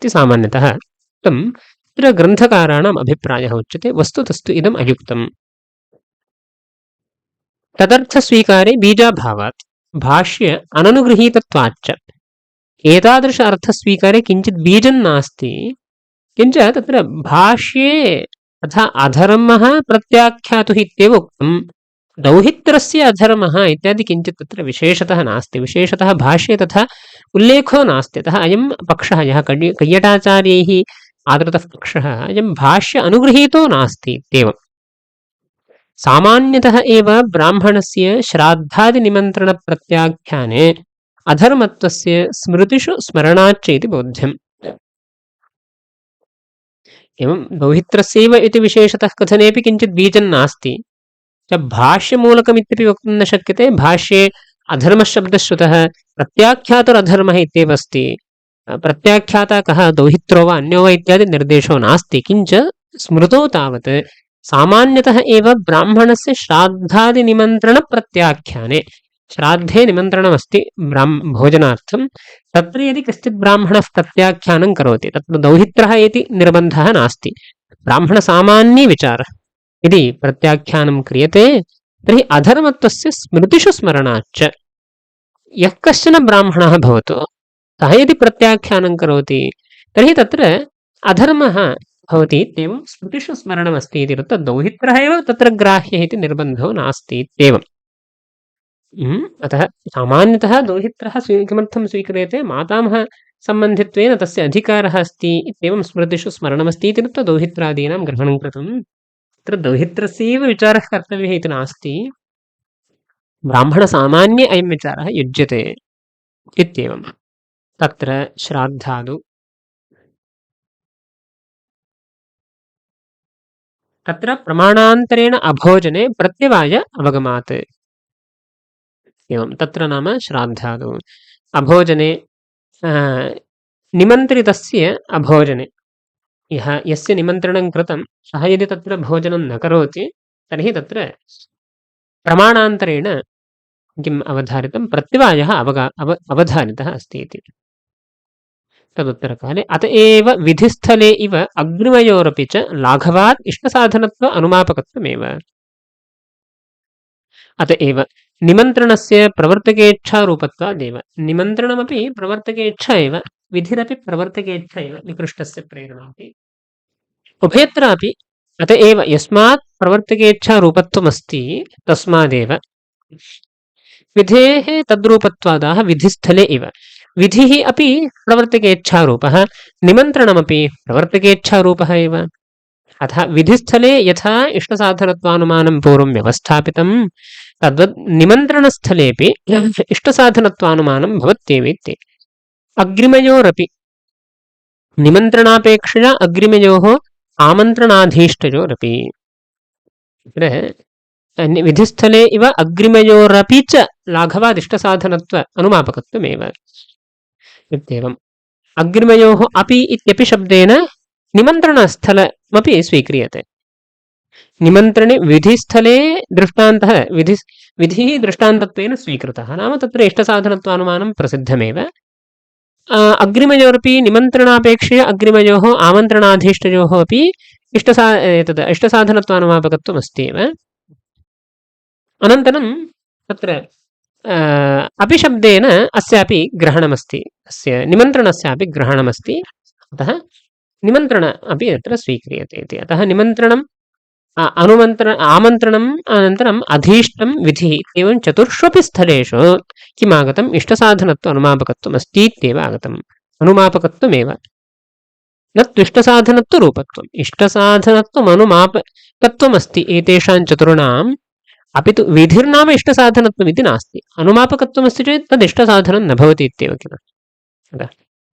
सामान्यतः उक्तं। तत्र ग्रन्थकाराणाम् अभिप्रायः उच्यते, वस्तुतस्तु इदम् अयुक्तम्। तदर्थस्वीकारे बीजाभावात् भाष्य अननुगृहीतत्वाच्च एतादृश अर्थस्वीकारे किञ्चित् बीजं नास्ति, किञ्च तत्र भाष्ये तथा अधर्मः प्रत्याख्यातुः इत्येव उक्तं, दौहित्रस्य अधर्मः इत्यादि किञ्चित् तत्र विशेषतः नास्ति, विशेषतः भाष्ये तथा उल्लेखो नास्ति। अतः अयं पक्षः यः कैयटाचार्यैः आदृतः पक्षः अयं भाष्य अनुगृहीतो नास्ति इत्येवम्। सामान्यतः एव ब्राह्मणस्य श्राद्धादिनिमन्त्रणप्रत्याख्याने अधर्मत्वस्य स्मृतिषु स्मरणाच्च इति बोध्यम्। एवं दौहित्रस्यैव इति विशेषतः कथनेपि किञ्चित् बीजं नास्ति, भाष्यमूलकमित्यपि वक्तुं न शक्यते। भाष्ये अधर्मशब्दश्रुतः प्रत्याख्यातुरधर्मः इत्येव अस्ति, प्रत्याख्याता कः दौहित्रो वा अन्यो वा इत्यादि निर्देशो नास्ति, किञ्च स्मृतौ तावत् सामान्यतः एव ब्राह्मणस्य श्राद्धादिनिमन्त्रणप्रत्याख्याने श्राद्धे निमन्त्रणमस्ति भोजनार्थं तत्र यदि कश्चित् ब्राह्मणः प्रत्याख्यानं करोति तत्र दौहित्रः इति निर्बन्धः नास्ति ब्राह्मणसामान्ये विचारः यदि प्रत्याख्यानं क्रियते तर्हि अधर्मत्वस्य स्मृतिषु स्मरणाच्च यः कश्चन ब्राह्मणः भवतु सः यदि प्रत्याख्यानं करोति तर्हि तत्र अधर्मः भवति इत्येवं स्मृतिषु स्मरणमस्ति इति कृत्वा दौहित्रः एव तत्र ग्राह्यः इति निर्बन्धो नास्ति इत्येवम् अतः सामान्यतः दौहित्रः किमर्थं स्वीक्रियते मातामहसम्बन्धित्वेन तस्य अधिकारः अस्ति इत्येवं स्मृतिषु स्मरणमस्ति इति कृत्वा दौहित्रादीनां ग्रहणं कृतं तत्र दौहित्रस्यैव विचारः कर्तव्यः इति नास्ति ब्राह्मणसामान्ये अयं विचारः युज्यते इत्येवं तत्र श्राद्धादौ तत्र प्रमाणान्तरेण अभोजने प्रत्यवाय अवगमात् एवं तत्र नाम श्राद्धादौ अभोजने निमन्त्रितस्य अभोजने यस्य निमन्त्रणं कृतं सः यदि तत्र भोजनं न करोति तर्हि तत्र प्रमाणान्तरेण किम् अवधारितं प्रत्यवायः अवधारितः अस्ति इति तदुत्तरकाले अत एव विधिस्थले इव अग्निमयोरपि च लाघवात् इष्टसाधनत्व अनुमापकत्वमेव अत एव निमन्त्रणस्य प्रवर्तकेच्छारूपत्वादेव निमन्त्रणमपि प्रवर्तकेच्छा एव विधिरपि प्रवर्तकेच्छा एव निकृष्टस्य प्रेरणापि उभयत्रापि अत एव यस्मात् प्रवर्तकेच्छारूपत्वमस्ति तस्मादेव विधेः तद्रूपत्वादाः विधिस्थले इव विधिः अपि प्रवर्तकेच्छारूपः निमन्त्रणमपि प्रवर्तकेच्छारूपः एव अतः विधिस्थले यथा इष्टसाधनत्वानुमानं पूर्वं व्यवस्थापितं तद्वत् निमन्त्रणस्थलेपि इष्टसाधनत्वानुमानं भवत्येवेति अग्रिमयोरपि निमन्त्रणापेक्षया अग्रिमयोः आमन्त्रणाधीष्टयोरपि विधिस्थले इव अग्रिमयोरपि च लाघवादिष्टसाधनत्व अनुमापकत्वमेव इत्येवम् अग्रिमयोः अपि इत्यपि शब्देन निमन्त्रणस्थलमपि स्वीक्रियते निमन्त्रणे विधिस्थले दृष्टान्तः विधिः दृष्टान्तत्वेन स्वीकृतः नाम तत्र इष्टसाधनत्वानुमानं प्रसिद्धमेव अग्रिमयोरपि निमन्त्रणापेक्षया अग्रिमयोः आमन्त्रणाधीष्टयोः अपि इष्टसाधनत्वानुमापकत्वमस्ति एव अनन्तरं तत्र अपि शब्देन अस्यापि ग्रहणमस्ति अस्य निमन्त्रणस्यापि ग्रहणमस्ति अतः निमन्त्रण अपि अत्र स्वीक्रियते इति अतः निमन्त्रणम् आमन्त्रणम् अनन्तरम् अधीष्टं विधिः एवं चतुर्ष्वपि स्थलेषु किमागतम् इष्टसाधनत्व अनुमापकत्वमस्ति इत्येव आगतम् अनुमापकत्वमेव न त्विष्टसाधनत्व रूपत्वम् इष्टसाधनत्वम् अनुमापकत्वमस्ति एतेषां चतुर्णाम् अपि तु विधिर्नाम इष्टसाधनत्वमिति नास्ति अनुमापकत्वमस्ति चेत् तद् इष्टसाधनं न भवति इत्येव किल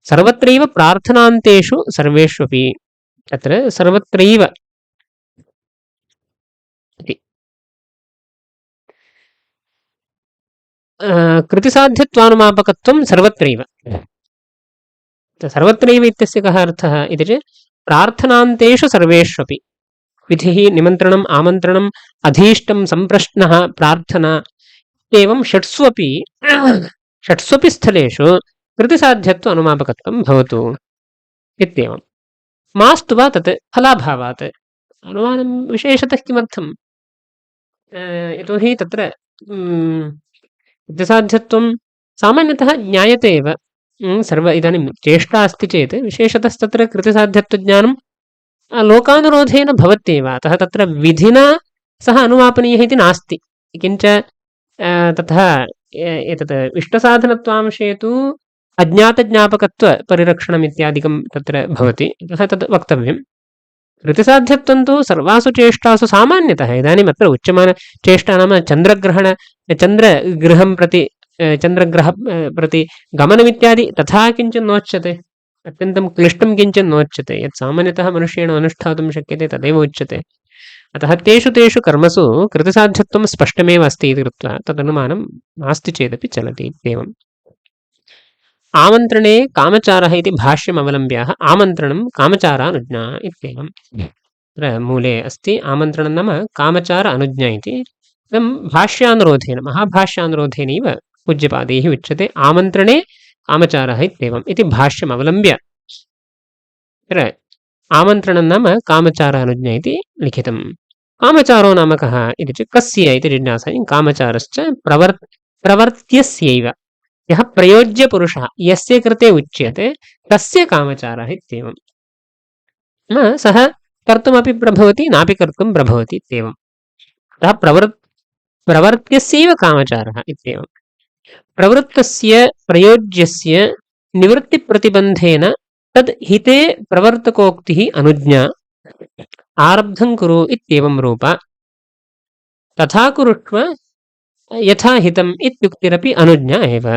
सर्वत्रैव प्रार्थनान्तेषु सर्वेष्वपि तत्र सर्वत्रैव कृतिसाध्यत्वानुमापकत्वं सर्वत्रैव सर्वत्रैव इत्यस्य कः अर्थः इति चेत् प्रार्थनान्तेषु सर्वेष्वपि विधिः निमन्त्रणम् आमन्त्रणम् अधीष्टं सम्प्रश्नः प्रार्थना एवं षट्स्वपि स्थलेषु कृतिसाध्यत्व अनुमापकत्वं भवतु इत्येवं मास्तु वा तत् फलाभावात् अनुमानं विशेषतः किमर्थं यतोहि तत्र कृतिसाध्यत्वं सामान्यतः ज्ञायते एव इदानीं चेष्टा अस्ति चेत् विशेषतस्तत्र कृतिसाध्यत्वज्ञानं लोकानुरोधेन भवत्येव अतः तत्र विधिना सह अनुमापनीयः इति नास्ति किञ्च तथा एतत् इष्टसाधनत्वांशे तु अज्ञातज्ञापकत्वपरिरक्षणम् इत्यादिकं तत्र भवति अतः तद् वक्तव्यं कृतिसाध्यत्वं तु सर्वासु चेष्टासु सामान्यतः इदानीम् अत्र उच्यमानचेष्टा नाम चन्द्रगृहं प्रति गमनमित्यादि तथा किञ्चित् नोच्यते अत्यन्तं क्लिष्टं किञ्चित् नोच्यते यत् सामान्यतः मनुष्येण अनुष्ठातुं शक्यते तदेव उच्यते अतः तेषु कर्मसु कृतिसाध्यत्वं स्पष्टमेव अस्ति इति कृत्वा तदनुमानं नास्ति चेदपि चलति इत्येवम् आमन्त्रणे कामचारः इति भाष्यमवलम्ब्य आमन्त्रणं कामचारानुज्ञा इत्येवम् तत्र मूले अस्ति आमन्त्रणं नाम कामचार अनुज्ञा इति। इदं भाष्यानुरोधेन महाभाष्यानुरोधेनैव पूज्यपादैः उच्यते आमन्त्रणे कामचारः इत्येवम् इति भाष्यमवलम्ब्य तत्र आमन्त्रणं नाम कामचार अनुज्ञा इति लिखितम्। कामचारो नाम कः इति चेत् कस्य इति जिज्ञासा। कामचारश्च प्रवर्त्यस्यैव यः प्रयोज्यपुरुषः यस्य कृते उच्यते तस्य कामचारः इत्येवम्। सः कर्तुमपि प्रभवति नापि कर्तुं प्रभवति इत्येवम्। अतः प्रवर्त्यस्यैव कामचारः इत्येवम्। प्रवृत्तस्य प्रयोज्यस्य निवृत्तिप्रतिबन्धेन तद् हिते प्रवर्तकोक्तिः अनुज्ञा आरब्धं कुरु इत्येवं रूपा। तथा कुरुष्व यथा हितम् इत्युक्तिरपि अनुज्ञा एव।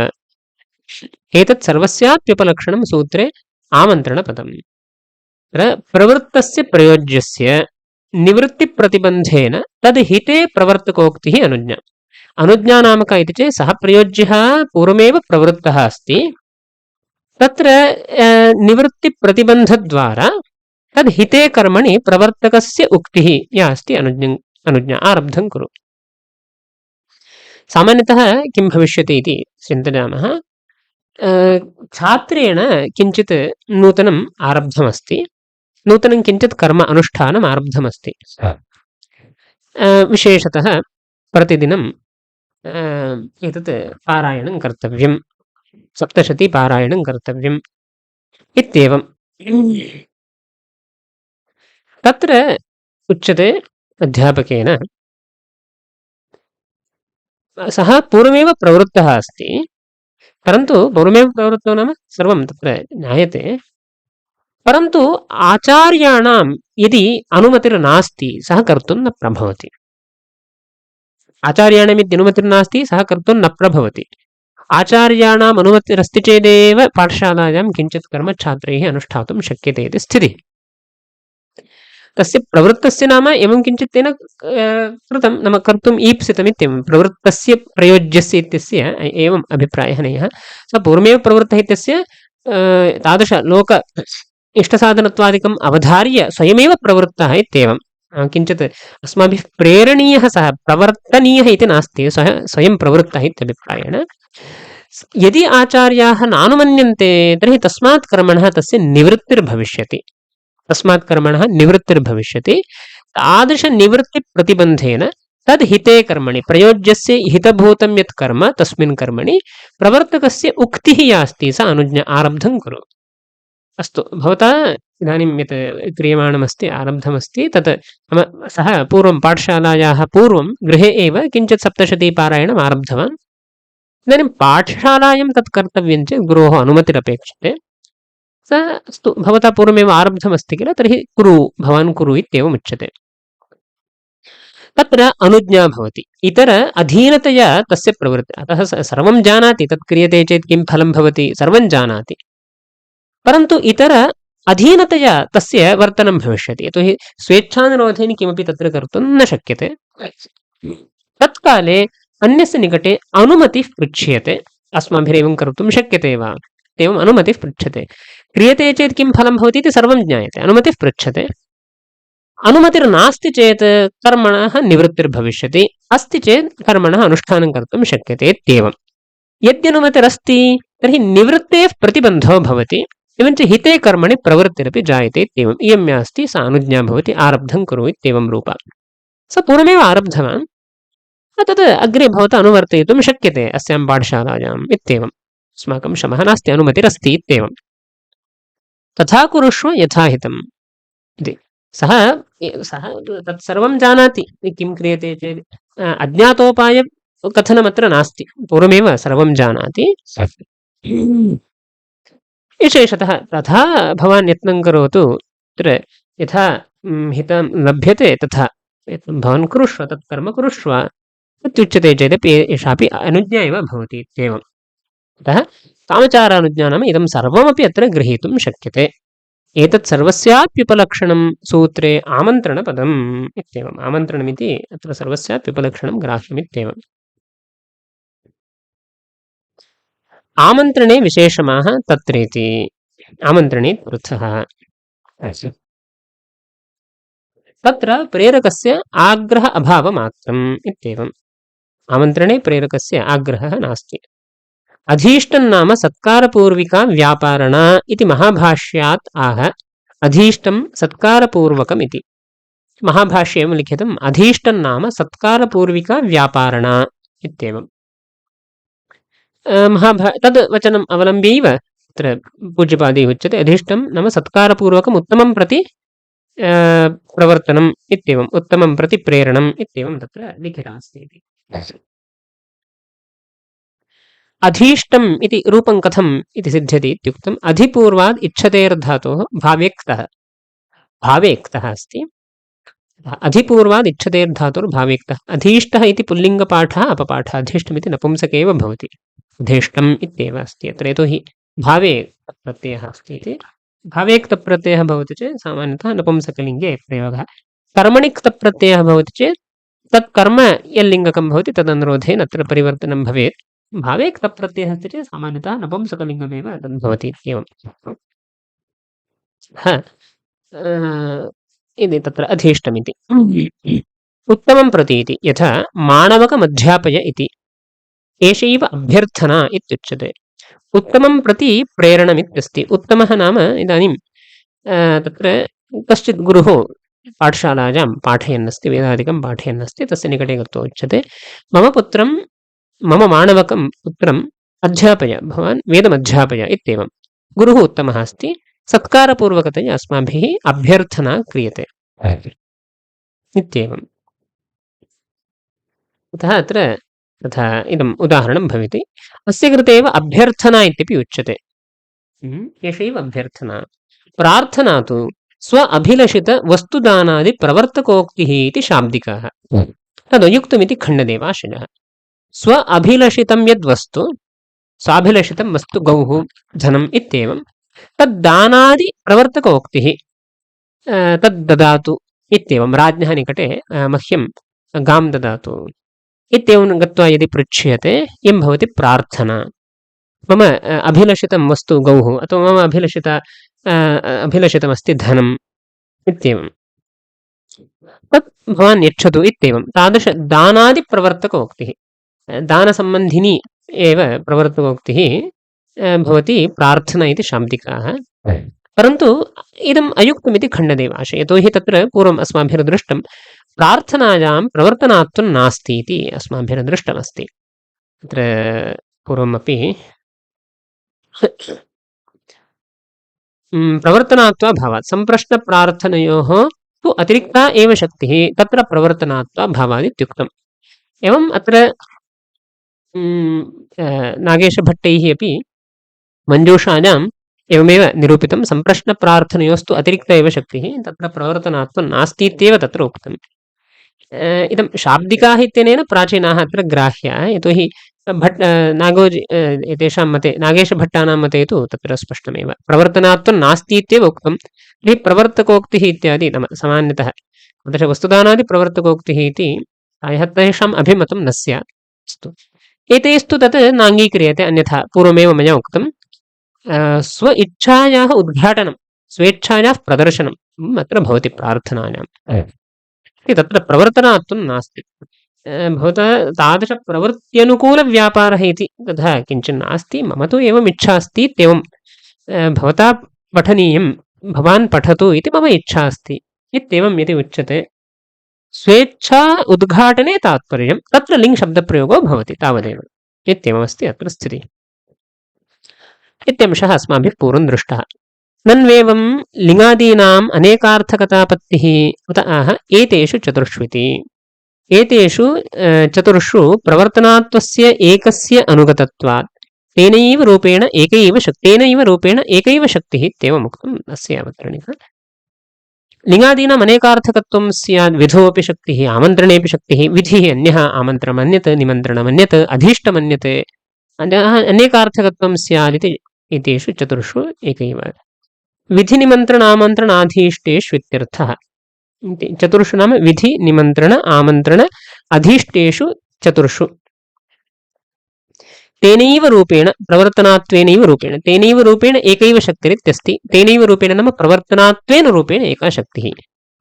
एतत् सर्वस्याप्युपलक्षणं सूत्रे आमन्त्रणपदम्। प्रवृत्तस्य प्रयोज्यस्य निवृत्तिप्रतिबन्धेन तद् हिते प्रवर्तकोक्तिः अनुज्ञा। अनुज्ञा नाम का इति चेत् सः प्रयोज्यः पूर्वमेव प्रवृत्तः अस्ति। तत्र निवृत्तिप्रतिबन्धद्वारा तद् हिते कर्मणि प्रवर्तकस्य उक्तिः या अस्ति अनुज्ञा आरब्धं कुरु। सामान्यतः किं भविष्यति इति चिन्तयामः। छात्रेण किञ्चित् नूतनम् आरब्धमस्ति, नूतनं किञ्चित् कर्म अनुष्ठानम् आरब्धमस्ति। विशेषतः प्रतिदिनं एतत् पारायणं कर्तव्यं, सप्तशती पारायणं कर्तव्यम् इत्येवम्। तत्र उच्यते अध्यापकेन सः पूर्वमेव प्रवृत्तः अस्ति, परन्तु पूर्वमेव प्रवृत्तो नाम सर्वं तत्र ज्ञायते, परन्तु आचार्याणां यदि अनुमतिर्नास्ति सः कर्तुं न प्रभवति। आचार्याणां यदि अनुमतिर्नास्ति सः कर्तुं न प्रभवति। आचार्याणाम् अनुमतिरस्ति चेदेव पाठशालायां किञ्चित् कर्म छात्रैः अनुष्ठातुं शक्यते इति स्थितिः। तस्य प्रवृत्तस्य नाम एवं किञ्चित् तेन कृतं नाम कर्तुम् ईप्सितमित्येवं। प्रवृत्तस्य प्रयोज्यस्य इत्यस्य एवम् अभिप्रायः नयः। सः पूर्वमेव प्रवृत्तः इत्यस्य तादृशलोक इष्टसाधनत्वादिकम् अवधार्य स्वयमेव प्रवृत्तः इत्येवं। किञ्चित् अस्माभिः प्रेरणीयः सः प्रवर्तनीयः इति नास्ति, सः स्वयं प्रवृत्तः इत्यभिप्रायेण। यदि आचार्याः नानुमन्यन्ते तर्हि तस्मात् कर्मणः तस्य निवृत्तिर्भविष्यति। तस्मात् कर्मणः निवृत्तिर्भविष्यति। तादृशनिवृत्तिप्रतिबन्धेन तद् हिते कर्मणि प्रयोज्यस्य हितभूतं यत् कर्म तस्मिन् कर्मणि प्रवर्तकस्य उक्तिः या अस्ति सा अनुज्ञा आरब्धं कुरु। अस्तु, भवता इदानीं यत् क्रियमाणमस्ति आरब्धमस्ति तत् सः पूर्वं पाठशालायाः पूर्वं गृहे एव किञ्चित् सप्तशतीपारायणम् आरब्धवान्। इदानीं पाठशालायां तत् कर्तव्यं चेत् गुरोः अनुमतिरपेक्षते। स अस्तु भवता पूर्वमेव आरब्धमस्ति किल, तर्हि कुरु, भवान् कुरु इत्येवम् उच्यते। तत्र अनुज्ञा भवति इतर अधीनतया तस्य प्रवृत्ति। अतः सर्वं जानाति तत् क्रियते चेत् किं फलं भवति सर्वं जानाति, परन्तु इतर अधीनतया तस्य वर्तनं भविष्यति। यतोहि स्वेच्छानुरोधेन किमपि तत्र कर्तुं न शक्यते। तत्काले अन्यस्य निकटे अनुमतिः पृच्छ्यते, अस्माभिरेवं कर्तुं शक्यते वा, एवम् अनुमतिः पृच्छते। क्रियते चेत् किं फलं भवति इति सर्वं ज्ञायते, अनुमतिः पृच्छते। अनुमतिर्नास्ति चेत् कर्मणः निवृत्तिर्भविष्यति, अस्ति चेत् कर्मणः अनुष्ठानं कर्तुं शक्यते इत्येवम्। यद्यनुमतिरस्ति तर्हि निवृत्तेः प्रतिबन्धो भवति, एवञ्च हिते कर्मणि प्रवृत्तिरपि जायते इत्येवम्। इयं या अस्ति सा अनुज्ञा भवति आरब्धं कुरु इत्येवं रूपा। स पूर्वमेव आरब्धवान्, तत् अग्रे भवता अनुवर्तयितुं शक्यते अस्यां पाठशालायाम् इत्येवम्। अस्माकं श्रमः नास्ति, अनुमतिरस्ति इत्येवम्। तथा कुरुष्व यथा हितम् इति। सः तत्सर्वं जानाति किं क्रियते चेत्। अज्ञातोपायकथनमत्र नास्ति, पूर्वमेव सर्वं जानाति। विशेषतः तथा भवान् यत्नं करोतु, तत्र यथा हितं लभ्यते तथा भवान् कुरुष्व, तत् कर्म कुरुष्व इत्युच्यते चेदपि एषापि अनुज्ञा एव भवति इत्येवम्। अतः कामचारानुज्ञा नाम इदं सर्वमपि अत्र गृहीतुं शक्यते। एतत् सर्वस्याप्युपलक्षणं सूत्रे आमन्त्रणपदम् इत्येवम्। आमन्त्रणमिति अत्र सर्वस्याप्युपलक्षणं ग्राह्यमित्येवम्। आमन्त्रणे विशेषमाः तत्रेति, आमन्त्रणे पृथः। तत्र प्रेरकस्य आग्रह अभावमात्रम् इत्येवम्। आमन्त्रणे प्रेरकस्य आग्रहः नास्ति। अधीष्टं नाम सत्कारपूर्विका व्यापारणा इति महाभाष्यात् आह अधीष्टं सत्कारपूर्वकम् इति। महाभाष्ये एवं लिखितम् अधीष्टं नाम सत्कारपूर्विका व्यापारणा इत्येवम्। तद् वचनम् अवलम्ब्यैव तत्र पूज्यपादैः उच्यते अधीष्टं नाम सत्कारपूर्वकम् उत्तमं प्रति प्रवर्तनम् इत्येवम्, उत्तमं प्रति प्रेरणम् इत्येवं तत्र लिखितमस्ति इति। अधीष्टम् इति रूपं कथम् इति सिद्ध्यति इत्युक्तम् अधिपूर्वात् इच्छतेर्धातोः भावेक्तः अस्ति। अधिपूर्वात् इच्छतेर्धातुर्भावेक्तः। अधीष्टः इति पुल्लिङ्गपाठः अपपाठः, अधीष्टमिति नपुंसके एव भवति। अधीष्टम् इत्येव अस्ति अत्र, यतोहि भावे प्रत्ययः अस्ति इति। भावे क्तप्रत्ययः भवति चेत् सामान्यतः नपुंसकलिङ्गे प्रयोगः। कर्मणि क्तप्रत्ययः भवति चेत् तत् कर्म यल्लिङ्गकं भवति तदनुरोधेन अत्र परिवर्तनं भवेत्। भावे क्तप्रत्ययः अस्ति चेत् सामान्यतः नपुंसकलिङ्गमेव तद्भवति इत्येवम्। इति तत्र अधीष्टमिति। उत्तमं प्रति इति यथा माणवकमध्यापय इति एषैव अभ्यर्थना इत्युच्यते। उत्तमं प्रति प्रेरणमित्यस्ति। उत्तमः नाम इदानीं तत्र कश्चित् गुरुः पाठशालायां पाठयन्नस्ति, वेदादिकं पाठयन्नस्ति, तस्य निकटे गत्वा उच्यते मम पुत्रं मम माणवकं पुत्रम् अध्यापय, भवान् वेदमध्यापय इत्येवं। गुरुः उत्तमः अस्ति, सत्कारपूर्वकतया अस्माभिः अभ्यर्थना क्रियते इत्येवम्। अतः अत्र तथा इदम् उदाहरणं भवति। अस्य कृते एव अभ्यर्थना इत्यपि उच्यते। एषैव अभ्यर्थना। प्रार्थना तु स्व अभिलषितवस्तुदानादिप्रवर्तकोक्तिः इति शाब्दिकाः। तदयुक्तमिति खण्डदेवाशयः। स्व अभिलषितं यद्वस्तु, स्वाभिलषितं वस्तु गौः धनम् इत्येवं, तद्दानादिप्रवर्तकोक्तिः तद्ददातु इत्येवं, राज्ञः निकटे मह्यं गां ददातु इत्येवं गत्वा यदि पृच्छ्यते इयं भवति प्रार्थना। मम अभिलषितं वस्तु गौः अथवा मम अभिलषितमस्ति धनम् इत्येवं, तत् भवान् यच्छतु इत्येवं। तादृशदानादिप्रवर्तकोक्तिः, दानसम्बन्धिनी एव प्रवर्तकोक्तिः भवति प्रार्थना इति शाब्दिकाः। परन्तु इदम् अयुक्तमिति खण्डदेवाशयः। यतोहि तत्र पूर्वम् अस्माभिर्दृष्टं प्रार्थनायां प्रवर्तनात्वं नास्ति इति अस्माभिर्दृष्टमस्ति। तत्र पूर्वमपि प्रवर्तनात्वाभावात् सम्प्रश्नप्रार्थनयोः तु अतिरिक्ता एव शक्तिः तत्र प्रवर्तनात्वाभावात् इत्युक्तम्। एवम् अत्र नागेशभट्टैः अपि मञ्जूषायाम् एवमेव निरूपितं, सम्प्रश्नप्रार्थनयोस्तु अतिरिक्ता एव शक्तिः तत्र प्रवर्तनात्वं नास्ति इत्येव तत्र उक्तम्। इदं शाब्दिकाः इत्यनेन प्राचीनाः अत्र ग्राह्याः, यतोहि एतेषां मते, नागेशभट्टानां मते तु तत्र स्पष्टमेव प्रवर्तनात्वं नास्ति इत्येव उक्तं। तर्हि प्रवर्तकोक्तिः इत्यादि सामान्यतः वस्तुदानादिप्रवर्तकोक्तिः इति प्रायः तेषाम् अभिमतं न स्यात्। अस्तु, एतैस्तु तत् नाङ्गीक्रियते। अन्यथा पूर्वमेव मया उक्तं स्व इच्छायाः उद्घाटनं, स्वेच्छायाः प्रदर्शनम् अत्र भवति प्रार्थनायाम्। तत्र प्रवर्तनात्वं नास्ति। भवतः तादृशप्रवृत्त्यनुकूलव्यापारः इति तथा किञ्चित् नास्ति। मम तु एवम् इच्छा अस्ति इत्येवं, भवता पठनीयं, भवान् पठतु इति मम इच्छा अस्ति इत्येवं यदि उच्यते, स्वेच्छा उद्घाटने तात्पर्यं, तत्र लिङ् शब्दप्रयोगो भवति तावदेव इत्येवमस्ति अत्र स्थितिः। इत्यंशः अस्माभिः पूर्वं दृष्टः। नन्वेवं लिङ्गादीनाम् अनेकार्थकतापत्तिः उत आह एतेषु चतुर्ष्विति। एतेषु चतुर्षु प्रवर्तनात्वस्य एकस्य अनुगतत्वात् तेनैव रूपेण एकैव शक्तिः इत्येवम् उक्तम् अस्य अवतरणिका। लिङ्गादीनाम् अनेकार्थकत्वं स्यात्। विधोऽपि शक्तिः, आमन्त्रणेऽपि शक्तिः। विधिः अन्यः, आमन्त्रणमन्यत्, निमन्त्रणमन्यत्, अधीष्टमन्यत्, अनेकार्थकत्वं स्यात् इति एतेषु चतुर्षु एकैव। विधिनिमन्त्रणामन्त्रणाधीष्टेष्वित्यर्थः। चतुर्षु नाम विधि, निमन्त्रण, आमन्त्रण, अधीष्टेषु चतुर्षु। तेनैव रूपेण, प्रवर्तनात्वेनैव रूपेण, तेनैव रूपेण एकैव शक्तिरित्यस्ति। तेनैव रूपेण नाम प्रवर्तनात्वेन रूपेण एका शक्तिः।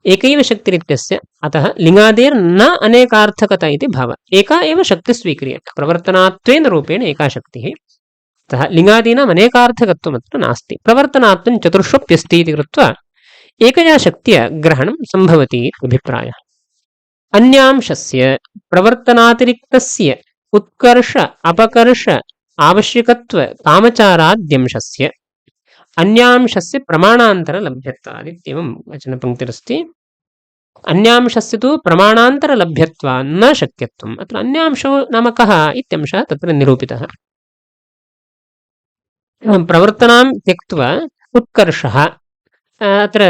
एकैव शक्तिरित्यस्य अतः लिङ्गादेर्न अनेकार्थकता इति भावः एका एव शक्तिः स्वीक्रियते प्रवर्तनात्वेन रूपेण एका शक्तिः अतः लिङ्गादीनाम् अनेकार्थकत्वमत्र नास्ति प्रवर्तनात्वं चतुर्ष्वप्यस्ति इति कृत्वा एकया शक्त्या ग्रहणं सम्भवति इति अभिप्रायः अन्यांशस्य प्रवर्तनातिरिक्तस्य उत्कर्ष अपकर्ष आवश्यकत्व कामचाराद्यंशस्य अन्यांशस्य प्रमाणान्तरलभ्यत्वात् इत्येवं वचनपङ्क्तिरस्ति अन्यांशस्य तु प्रमाणान्तरलभ्यत्वात् न शक्यत्वम् अत्र अन्यांशो नाम कः इत्यंशः तत्र निरूपितः प्रवर्तनां त्यक्त्वा उत्कर्षः अत्र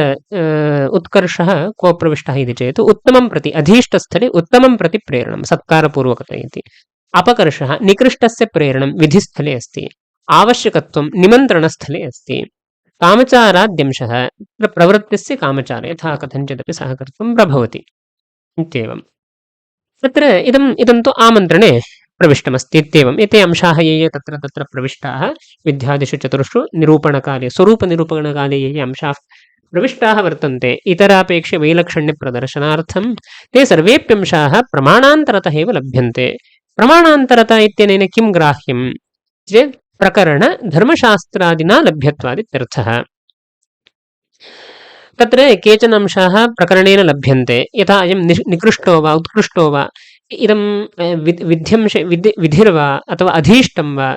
उत्कर्षः क्व प्रविष्टः इति चेत् उत्तमं प्रति अधीष्टस्थले उत्तमं प्रति प्रेरणं सत्कारपूर्वकता इति अपकर्षः निकृष्टस्य प्रेरणं विधिस्थले अस्ति आवश्यकत्वं निमन्त्रणस्थले अस्ति कामचाराद्यंशः प्रवृत्तिस्य कामचार यथा कथञ्चिदपि सः कर्तुं प्रभवति इत्येवं तत्र इदं तु आमन्त्रणे प्रविष्टमस्ति इत्येवम् एते अंशाः ये तत्र तत्र प्रविष्टाः विद्यादिषु चतुर्षु निरूपणकाले स्वरूपनिरूपणकाले ये अंशाः प्रविष्टाः वर्तन्ते इतरापेक्षे वैलक्षण्यप्रदर्शनार्थं ते सर्वेप्यंशाः प्रमाणान्तरतः एव लभ्यन्ते प्रमाणान्तरता इत्यनेन किं ग्राह्यं चेत् प्रकरण धर्मशास्त्रादिना लभ्यत्वादित्यर्थः तत्र केचन अंशाः प्रकरणेन लभ्यन्ते यथा अयं निकृष्टो वा उत्कृष्टो वा इदं विधिर्वा अथवा अधीष्टं वा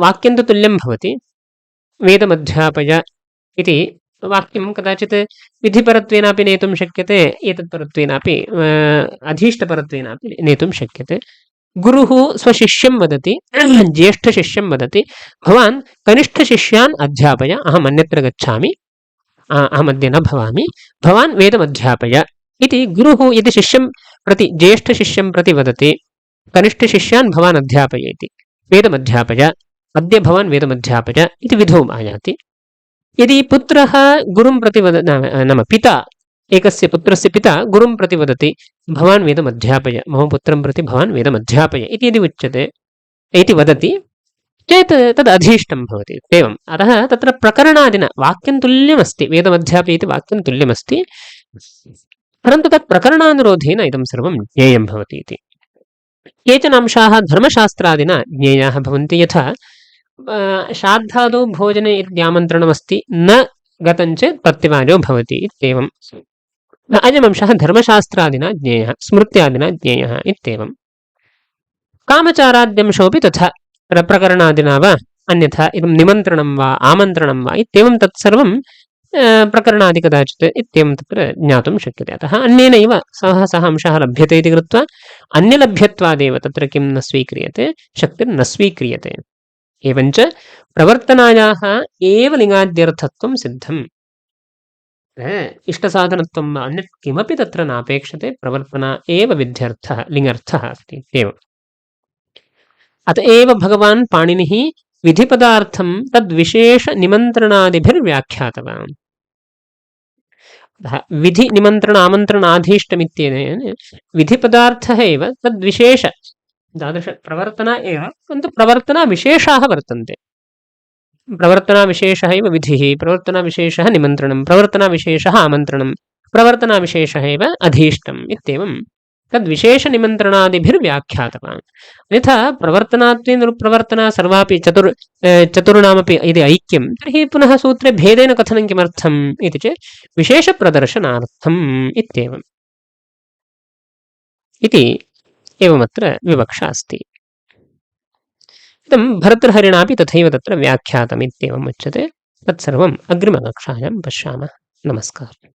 वाक्यं तु तुल्यं भवति वेदमध्यापय इति वाक्यं कदाचित् विधिपरत्वेनापि नेतुं शक्यते एतत्परत्वेनापि अधीष्टपरत्वेनापि नेतुं शक्यते गुरुः स्वशिष्यं वदति ज्येष्ठशिष्यं वदति भवान् कनिष्ठशिष्यान् अध्यापय अहम् अन्यत्र गच्छामि अहमद्य न भवामि भवान् वेदमध्यापय इति गुरुः यदि शिष्यं प्रति ज्येष्ठशिष्यं प्रति वदति कनिष्ठशिष्यान् भवान् अध्यापय इति वेदमध्यापय अद्य भवान् वेदमध्यापय इति विधौ आयाति यदि पुत्रः गुरुं प्रति नाम पिता एकस्य पुत्रस्य पिता गुरुं प्रति वदति भवान् वेदमध्यापय मम पुत्रं प्रति भवान् वेदमध्यापय इति यदि उच्यते इति वदति चेत् तद् अधीष्टं भवति एवम् अतः तत्र प्रकरणादिना वाक्यं तुल्यमस्ति वेदमध्यापय इति वाक्यं तुल्यमस्ति परन्तु तत् प्रकरणानुरोधेन इदं सर्वं ज्ञेयं भवति इति केचन अंशाः धर्मशास्त्रादिना ज्ञेयाः भवन्ति यथा श्राद्धादौ भोजने इत्यामन्त्रणमस्ति न गतं चेत् प्रत्यवायो भवति इत्येवम् अयमंशः धर्मशास्त्रादिना ज्ञेयः स्मृत्यादिना ज्ञेयः इत्येवं कामचाराद्यंशोऽपि तथा प्रकरणादिना वा अन्यथा इदं निमन्त्रणं वा आमन्त्रणं वा इत्येवं तत्सर्वं प्रकरणादि कदाचित् इत्येवं तत्र ज्ञातुं शक्यते अतः अन्येनैव सः अंशः लभ्यते इति कृत्वा अन्यलभ्यत्वादेव तत्र किं न स्वीक्रियते शक्तिर्न स्वीक्रियते एवञ्च प्रवर्तनायाः एव लिङ्गाद्यर्थत्वं सिद्धम् इष्टसाधनत्वं वा अन्यत् किमपि तत्र नापेक्षते प्रवर्तना एव विध्यर्थः लिङ्गर्थः अस्ति एवम् अत एव भगवान् पाणिनिः विधिपदार्थं तद्विशेषनिमन्त्रणादिभिर्व्याख्यातवान् विधि निमन्त्रण आमन्त्रणाधीष्टमित्यनेन विधिपदार्थः एव तद्विशेष तादृश प्रवर्तना एव किन्तु प्रवर्तनाविशेषाः वर्तन्ते प्रवर्तनाविशेषः एव विधिः प्रवर्तनाविशेषः निमन्त्रणं प्रवर्तनाविशेषः आमन्त्रणं प्रवर्तनाविशेषः एव अधीष्टम् इत्येवं तद्विशेषनिमन्त्रणादिभिर्व्याख्यातवान् यथा प्रवर्तनात्वेन प्रवर्तना सर्वापि चतुर्णामपि यदि ऐक्यं तर्हि पुनः सूत्रे भेदेन कथनं किमर्थम् इति चेत् विशेषप्रदर्शनार्थम् इत्येवम् इति एवमत्र विवक्षा अस्ति इदं भर्तृहरिणापि तथैव तत्र व्याख्यातम् इत्येवम् उच्यते तत्सर्वम् अग्रिमकक्षायां पश्यामः नमस्कारः